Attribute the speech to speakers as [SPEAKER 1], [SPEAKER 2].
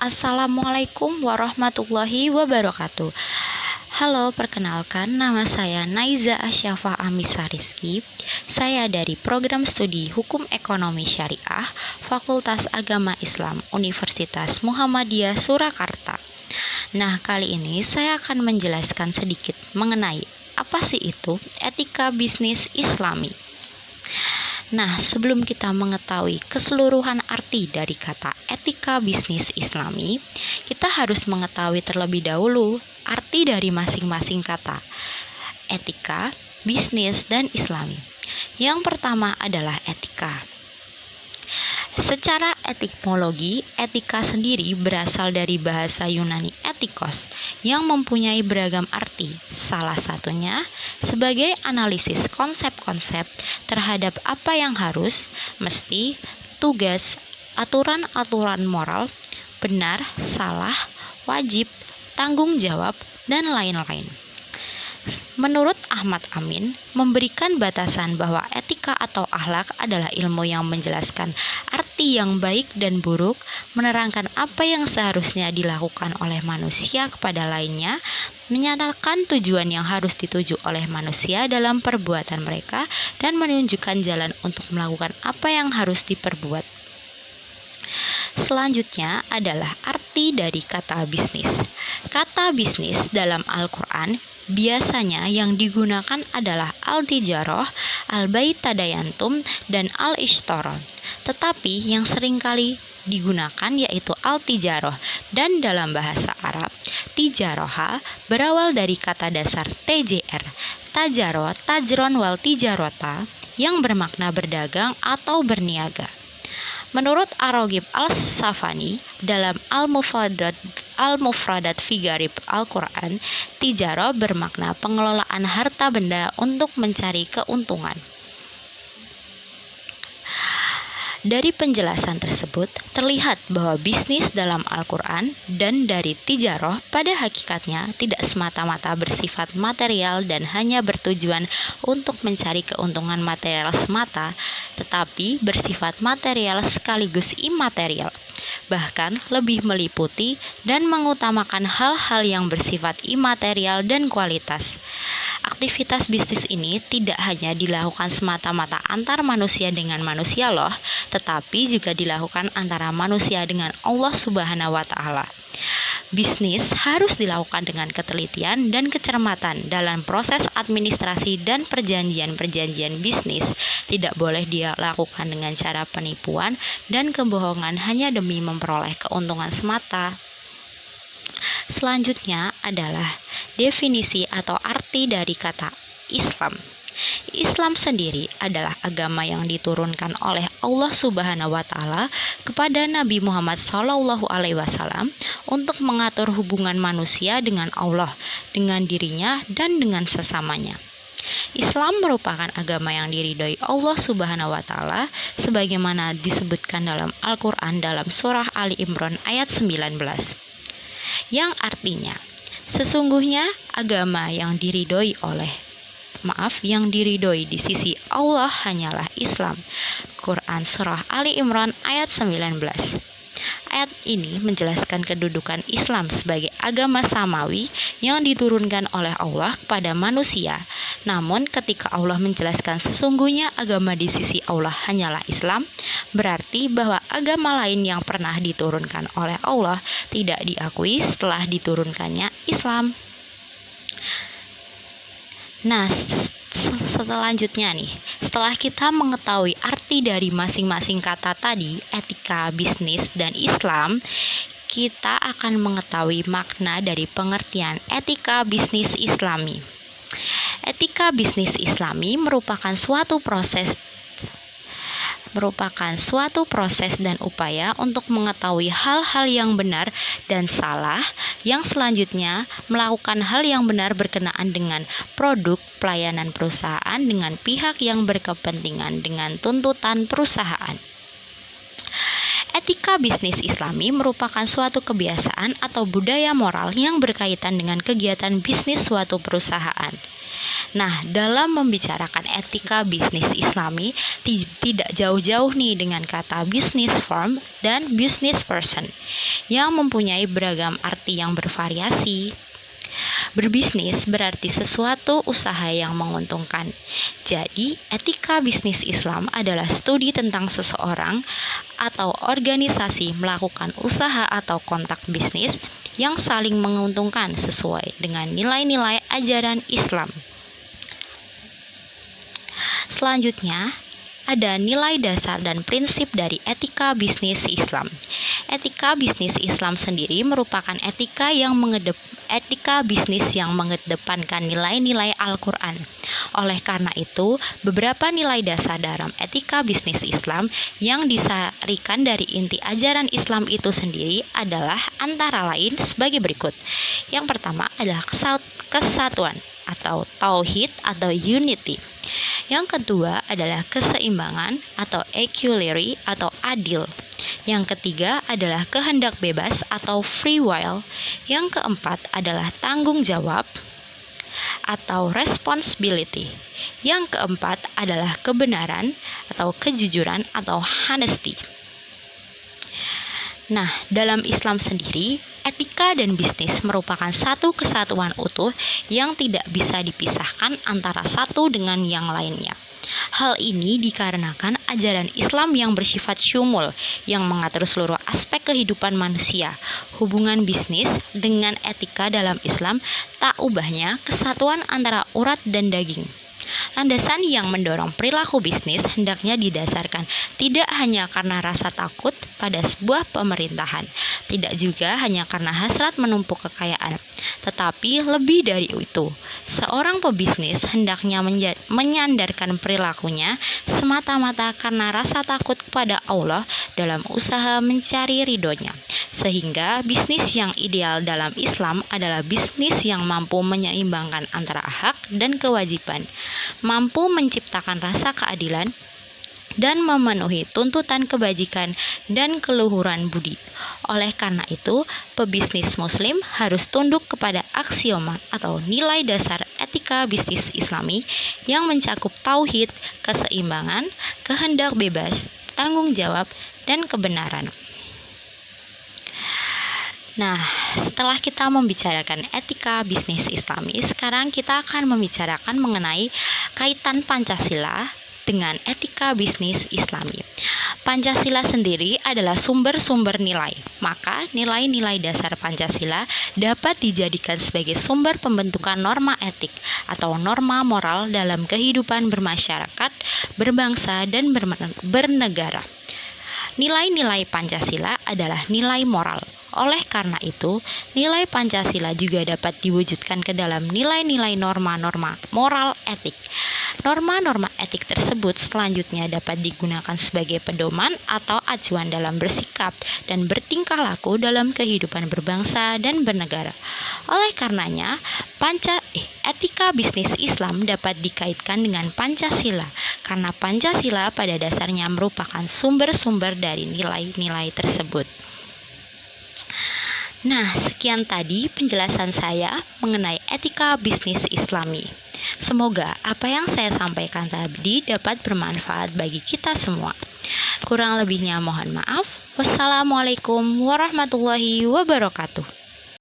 [SPEAKER 1] Assalamualaikum warahmatullahi wabarakatuh. Halo, perkenalkan nama saya Naiza Asyafa Amisa Rizky. Saya dari Program Studi Hukum Ekonomi Syariah, Fakultas Agama Islam, Universitas Muhammadiyah Surakarta. Nah, kali ini saya akan menjelaskan sedikit mengenai apa sih itu etika bisnis Islami. Nah, sebelum kita mengetahui keseluruhan arti dari kata etika bisnis Islami, kita harus mengetahui terlebih dahulu arti dari masing-masing kata etika, bisnis, dan Islami. Yang pertama adalah etika. Secara etimologi, etika sendiri berasal dari bahasa Yunani etikos yang mempunyai beragam arti. Salah satunya sebagai analisis konsep-konsep terhadap apa yang harus, mesti, tugas, aturan-aturan moral, benar, salah, wajib, tanggung jawab, dan lain-lain. Menurut Ahmad Amin, memberikan batasan bahwa etika atau akhlak adalah ilmu yang menjelaskan arti yang baik dan buruk, menerangkan apa yang seharusnya dilakukan oleh manusia kepada lainnya, menyatakan tujuan yang harus dituju oleh manusia dalam perbuatan mereka, dan menunjukkan jalan untuk melakukan apa yang harus diperbuat. Selanjutnya adalah arti dari kata bisnis. Kata bisnis dalam Al-Quran biasanya yang digunakan adalah al-tijarah, al-baitadayantum, dan al-ishtaron. Tetapi yang seringkali digunakan yaitu al-tijarah, dan dalam bahasa Arab, tijaroha berawal dari kata dasar tjr, tajaro, tajron wal tijarota, yang bermakna berdagang atau berniaga. Menurut Ar-Raghib Al-Safani dalam Al-Mufradat fi Gharib Al-Quran, tijaro bermakna pengelolaan harta benda untuk mencari keuntungan. Dari penjelasan tersebut, terlihat bahwa bisnis dalam Al-Quran dan dari tijaroh pada hakikatnya tidak semata-mata bersifat material dan hanya bertujuan untuk mencari keuntungan material semata, tetapi bersifat material sekaligus imaterial, bahkan lebih meliputi dan mengutamakan hal-hal yang bersifat imaterial dan kualitas. Aktivitas bisnis ini tidak hanya dilakukan semata-mata antar manusia dengan manusia loh, tetapi juga dilakukan antara manusia dengan Allah Subhanahu wa Ta'ala. Bisnis harus dilakukan dengan ketelitian dan kecermatan dalam proses administrasi dan perjanjian-perjanjian bisnis. Tidak boleh dilakukan dengan cara penipuan dan kebohongan hanya demi memperoleh keuntungan semata. Selanjutnya adalah definisi atau arti dari kata Islam. Islam sendiri adalah agama yang diturunkan oleh Allah Subhanahu wa Ta'ala kepada Nabi Muhammad SAW untuk mengatur hubungan manusia dengan Allah, dengan dirinya, dan dengan sesamanya. Islam merupakan agama yang diridhoi Allah Subhanahu wa Ta'ala sebagaimana disebutkan dalam Al-Quran dalam surah Ali Imran ayat 19. Yang artinya, sesungguhnya agama yang diridhoi di sisi Allah hanyalah Islam. Quran Surah Ali Imran ayat 19. Ayat ini menjelaskan kedudukan Islam sebagai agama samawi yang diturunkan oleh Allah kepada manusia. Namun ketika Allah menjelaskan sesungguhnya agama di sisi Allah hanyalah Islam, berarti bahwa agama lain yang pernah diturunkan oleh Allah tidak diakui setelah diturunkannya Islam. Nah, setelah kita mengetahui arti dari masing-masing kata tadi, etika, bisnis, dan Islam, kita akan mengetahui makna dari pengertian etika bisnis Islami. Etika bisnis Islami merupakan suatu proses dan upaya untuk mengetahui hal-hal yang benar dan salah, yang selanjutnya melakukan hal yang benar berkenaan dengan produk pelayanan perusahaan dengan pihak yang berkepentingan dengan tuntutan perusahaan. Etika bisnis Islami merupakan suatu kebiasaan atau budaya moral yang berkaitan dengan kegiatan bisnis suatu perusahaan. Nah, dalam membicarakan etika bisnis Islami, tidak jauh-jauh nih dengan kata business firm dan business person yang mempunyai beragam arti yang bervariasi. Berbisnis berarti sesuatu usaha yang menguntungkan. Jadi, etika bisnis Islam adalah studi tentang seseorang atau organisasi melakukan usaha atau kontak bisnis yang saling menguntungkan sesuai dengan nilai-nilai ajaran Islam. Selanjutnya, ada nilai dasar dan prinsip dari etika bisnis Islam. Etika bisnis Islam sendiri merupakan etika bisnis yang mengedepankan nilai-nilai Al-Quran. Oleh karena itu, beberapa nilai dasar dalam etika bisnis Islam yang disarikan dari inti ajaran Islam itu sendiri adalah antara lain sebagai berikut. Yang pertama adalah kesatuan atau tauhid atau unity. Yang kedua adalah keseimbangan atau equality atau adil. Yang ketiga adalah kehendak bebas atau free will. Yang keempat adalah tanggung jawab atau responsibility. Yang keempat adalah kebenaran atau kejujuran atau honesty. Nah, dalam Islam sendiri, etika dan bisnis merupakan satu kesatuan utuh yang tidak bisa dipisahkan antara satu dengan yang lainnya. Hal ini dikarenakan ajaran Islam yang bersifat syumul, yang mengatur seluruh aspek kehidupan manusia. Hubungan bisnis dengan etika dalam Islam tak ubahnya kesatuan antara urat dan daging. Landasan yang mendorong perilaku bisnis hendaknya didasarkan tidak hanya karena rasa takut pada sebuah pemerintahan, tidak juga hanya karena hasrat menumpuk kekayaan, tetapi lebih dari itu. Seorang pebisnis hendaknya menyandarkan perilakunya semata-mata karena rasa takut kepada Allah dalam usaha mencari ridhonya. Sehingga bisnis yang ideal dalam Islam adalah bisnis yang mampu menyeimbangkan antara hak dan kewajiban, mampu menciptakan rasa keadilan, dan memenuhi tuntutan kebajikan dan keluhuran budi. Oleh karena itu, pebisnis muslim harus tunduk kepada aksioma atau nilai dasar etika bisnis Islami yang mencakup tauhid, keseimbangan, kehendak bebas, tanggung jawab, dan kebenaran. Nah, setelah kita membicarakan etika bisnis Islami, sekarang kita akan membicarakan mengenai kaitan Pancasila dengan etika bisnis Islami. Pancasila sendiri adalah sumber-sumber nilai, maka nilai-nilai dasar Pancasila dapat dijadikan sebagai sumber pembentukan norma etik atau norma moral dalam kehidupan bermasyarakat, berbangsa, dan bernegara. Nilai-nilai Pancasila adalah nilai moral. Oleh karena itu, nilai Pancasila juga dapat diwujudkan ke dalam nilai-nilai norma-norma moral etik. Norma-norma etik tersebut selanjutnya dapat digunakan sebagai pedoman atau acuan dalam bersikap dan bertingkah laku dalam kehidupan berbangsa dan bernegara. Oleh karenanya, etika bisnis Islam dapat dikaitkan dengan Pancasila, karena Pancasila pada dasarnya merupakan sumber-sumber dari nilai-nilai tersebut. Nah, sekian tadi penjelasan saya mengenai etika bisnis Islami. Semoga apa yang saya sampaikan tadi dapat bermanfaat bagi kita semua. Kurang lebihnya mohon maaf. Wassalamualaikum warahmatullahi wabarakatuh.